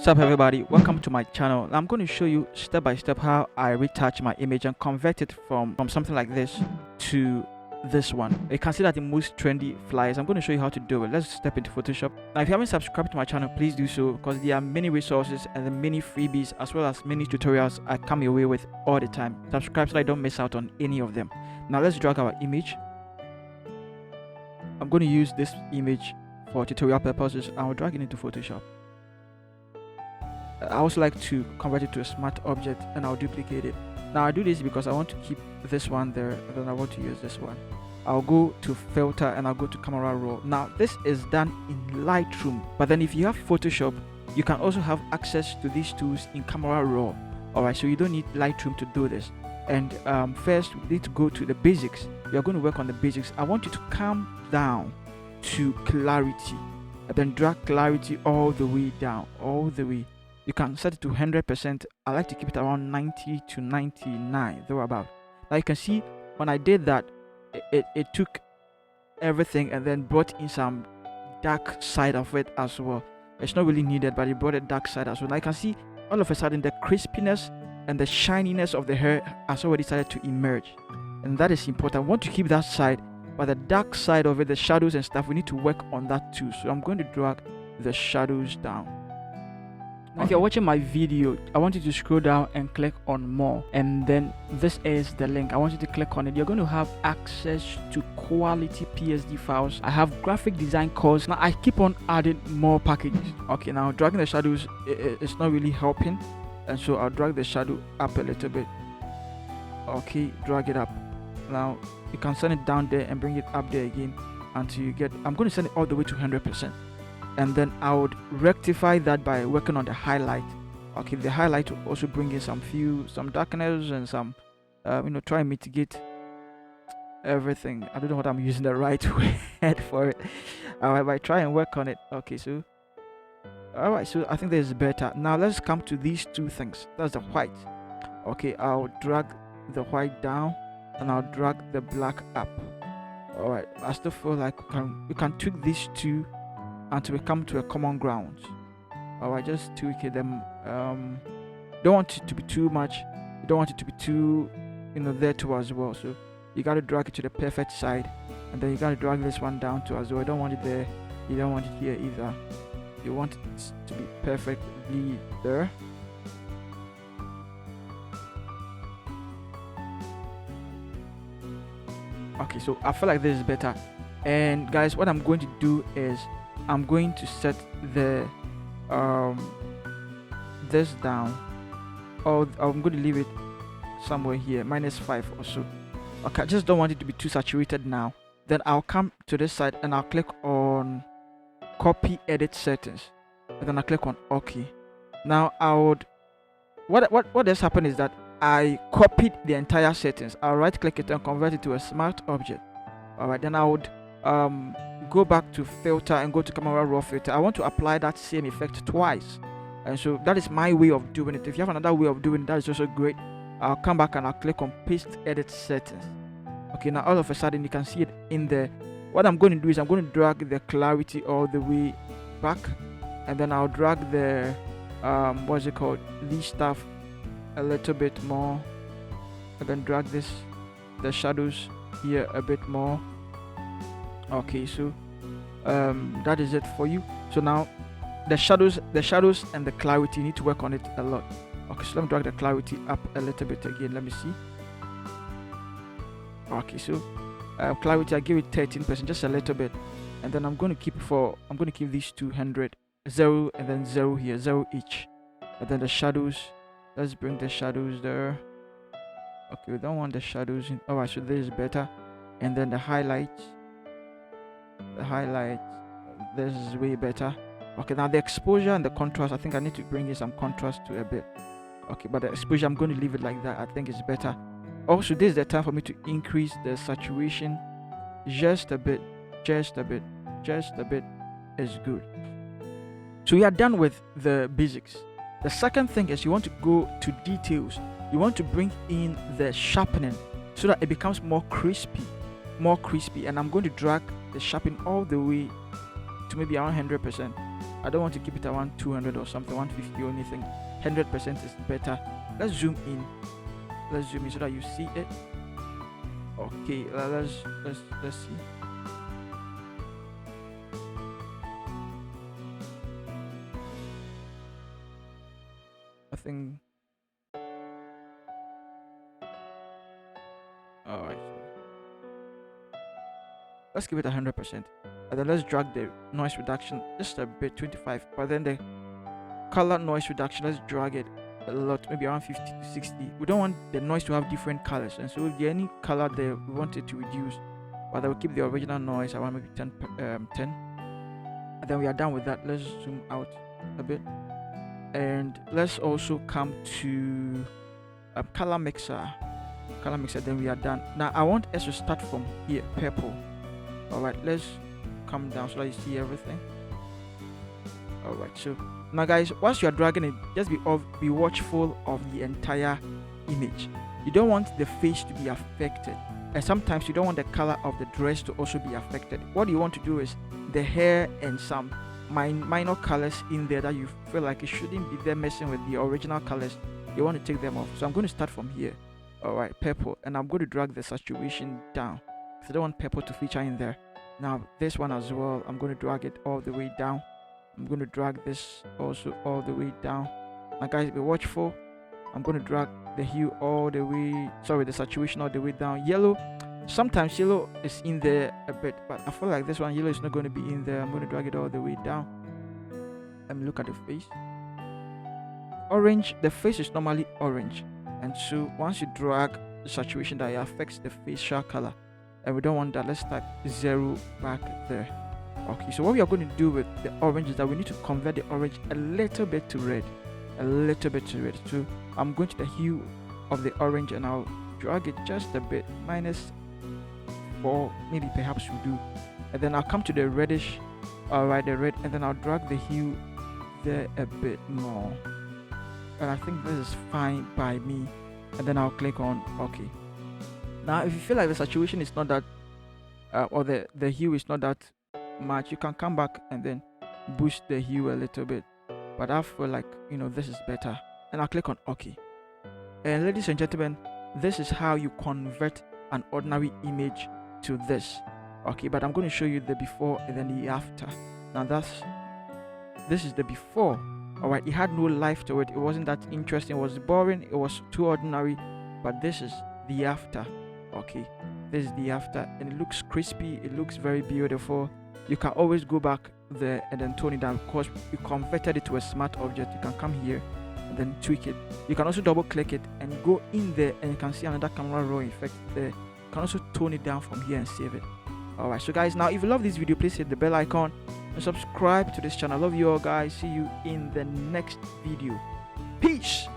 What's up everybody, welcome to my channel. I'm going to show you step by step how I retouch my image and convert it from something like this to this one. You can see that the most trendy flyers. I'm going to show you how to do it. Let's step into Photoshop. Now if you haven't subscribed to my channel, please do so, because there are many resources and many freebies as well as many tutorials I come your way with all the time. Subscribe so I don't miss out on any of them. Now let's drag our image. I'm going to use this image for tutorial purposes. I'll drag it into Photoshop. I also like to convert it to a smart object, and I'll duplicate it. Now I do this because I want to keep this one there, and then I want to use this one. I'll go to filter and I'll go to camera raw. Now this is done in Lightroom, but then if you have Photoshop, you can also have access to these tools in camera raw. Alright, so you don't need Lightroom to do this. And first we need to go to the basics. We are going to work on the basics. I want you to come down to clarity and then drag clarity all the way down, all the way. You can set it to 100%. I like to keep it around 90 to 99, though about. Now you can see when I did that, it took everything and then brought in some dark side of it as well. It's not really needed, but it brought a dark side as well. Now you can see all of a sudden the crispiness and the shininess of the hair has already started to emerge, and that is important. I want to keep that side, but the dark side of it, the shadows and stuff, we need to work on that too. So I'm going to drag the shadows down. Now, if you're watching my video, I want you to scroll down and click on more, and then this is the link. I want you to click on it. You're going to have access to quality PSD files. I have graphic design course. Now I keep on adding more packages. Okay, now dragging the shadows, it's not really helping, and so I'll drag the shadow up a little bit. Okay, drag it up. Now you can send it down there and bring it up there again until you get, I'm going to send it all the way to 100%. And then I would rectify that by working on the highlight. Okay, the highlight will also bring in some darkness and some try and mitigate everything. I don't know what I'm using the right word for it. Alright, but try and work on it. Okay, so alright, so I think this is better. Now let's come to these two things. That's the white. Okay, I'll drag the white down and I'll drag the black up. Alright, I still feel like we can tweak these two until we come to a common ground. Alright, just tweak them. Don't want it to be too much. You don't want it to be too there too as well. So you got to drag it to the perfect side, and then you got to drag this one down too as well. You don't want it there, you don't want it here either. You want it to be perfectly there. Okay, so I feel like this is better. And guys, what I'm going to do is I'm going to set the this down, or I'm going to leave it somewhere here, -5 or so. Okay, I just don't want it to be too saturated now. Then I'll come to this side and I'll click on copy edit settings, and then I click on OK. Now I would what has happened is that I copied the entire settings. I'll right click it and convert it to a smart object. Alright, then I would go back to filter and go to camera raw filter. I want to apply that same effect twice, and so that is my way of doing it. If you have another way of doing it, that is also great. I'll come back and I'll click on paste edit settings. Okay, now all of a sudden you can see it in there. What I'm going to do is I'm going to drag the clarity all the way back, and then I'll drag the what's it called, this stuff a little bit more, and then drag the shadows here a bit more. Okay, so that is it for you. So now the shadows and the clarity, you need to work on it a lot. Okay, so let me drag the clarity up a little bit again. Let me see. Okay, so clarity, I give it 13%, just a little bit, and then I'm going to keep these 200, 0 and then 0 here, 0 each. And then the shadows, let's bring the shadows there. Okay, we don't want the shadows in. Alright, so this is better. And then the highlights, this is way better. Okay, now the exposure and the contrast, I think I need to bring in some contrast to a bit. Okay, but the exposure, I'm going to leave it like that. I think it's better. Also, this is the time for me to increase the saturation just a bit is good. So we are done with the basics. The second thing is you want to go to details. You want to bring in the sharpening so that it becomes more crispy, and I'm going to drag the sharpening all the way to maybe around 100%. I don't want to keep it around 200 or something, 150 or anything. 100% is better. Let's zoom in. Let's zoom in so that you see it. Okay, let's see. I think. Alright. Let's give it 100%. And then let's drag the noise reduction just a bit, 25. But then the color noise reduction, let's drag it a lot, maybe around 50 to 60. We don't want the noise to have different colors, and so if there any color there we want it to reduce, but I will keep the original noise around maybe 10. And then we are done with that. Let's zoom out a bit, and let's also come to color mixer. Then we are done. Now I want us to start from here, purple. All right, let's come down so that you see everything. All right, so now guys, once you are dragging it, just be watchful of the entire image. You don't want the face to be affected, and sometimes you don't want the color of the dress to also be affected. What you want to do is the hair and some minor colors in there that you feel like it shouldn't be there messing with the original colors. You want to take them off. So I'm going to start from here. All right, purple, and I'm going to drag the saturation down because I don't want purple to feature in there. Now this one as well, I'm going to drag it all the way down. I'm going to drag this also all the way down. Now guys, be watchful. I'm going to drag the hue all the way, the saturation all the way down. Yellow, sometimes yellow is in there a bit, but I feel like this one yellow is not going to be in there. I'm going to drag it all the way down. Let me look at the face. Orange, the face is normally orange, and so once you drag the saturation, that it affects the facial color, and we don't want that. Let's type 0 back there. Okay, so what we are going to do with the orange is that we need to convert the orange a little bit to red. So I'm going to the hue of the orange, and I'll drag it just a bit, -4, maybe perhaps we do. And then I'll come to the reddish, alright, the red, and then I'll drag the hue there a bit more. And I think this is fine by me. And then I'll click on OK. Now if you feel like the saturation is not that or the hue is not that much, you can come back and then boost the hue a little bit, but I feel like this is better, and I'll click on OK. And ladies and gentlemen, this is how you convert an ordinary image to this. Okay, but I'm going to show you the before and then the after. Now this is the before. All right, it had no life to it. It wasn't that interesting. It was boring. It was too ordinary. But this is the after. Okay, this is the after, and it looks crispy. It looks very beautiful. You can always go back there and then tone it down because you converted it to a smart object. You can come here and then tweak it. You can also double click it and go in there, and you can see another camera raw effect there. You can also tone it down from here and save it. Alright, so guys, now if you love this video, please hit the bell icon and subscribe to this channel. Love you all guys. See you in the next video. Peace.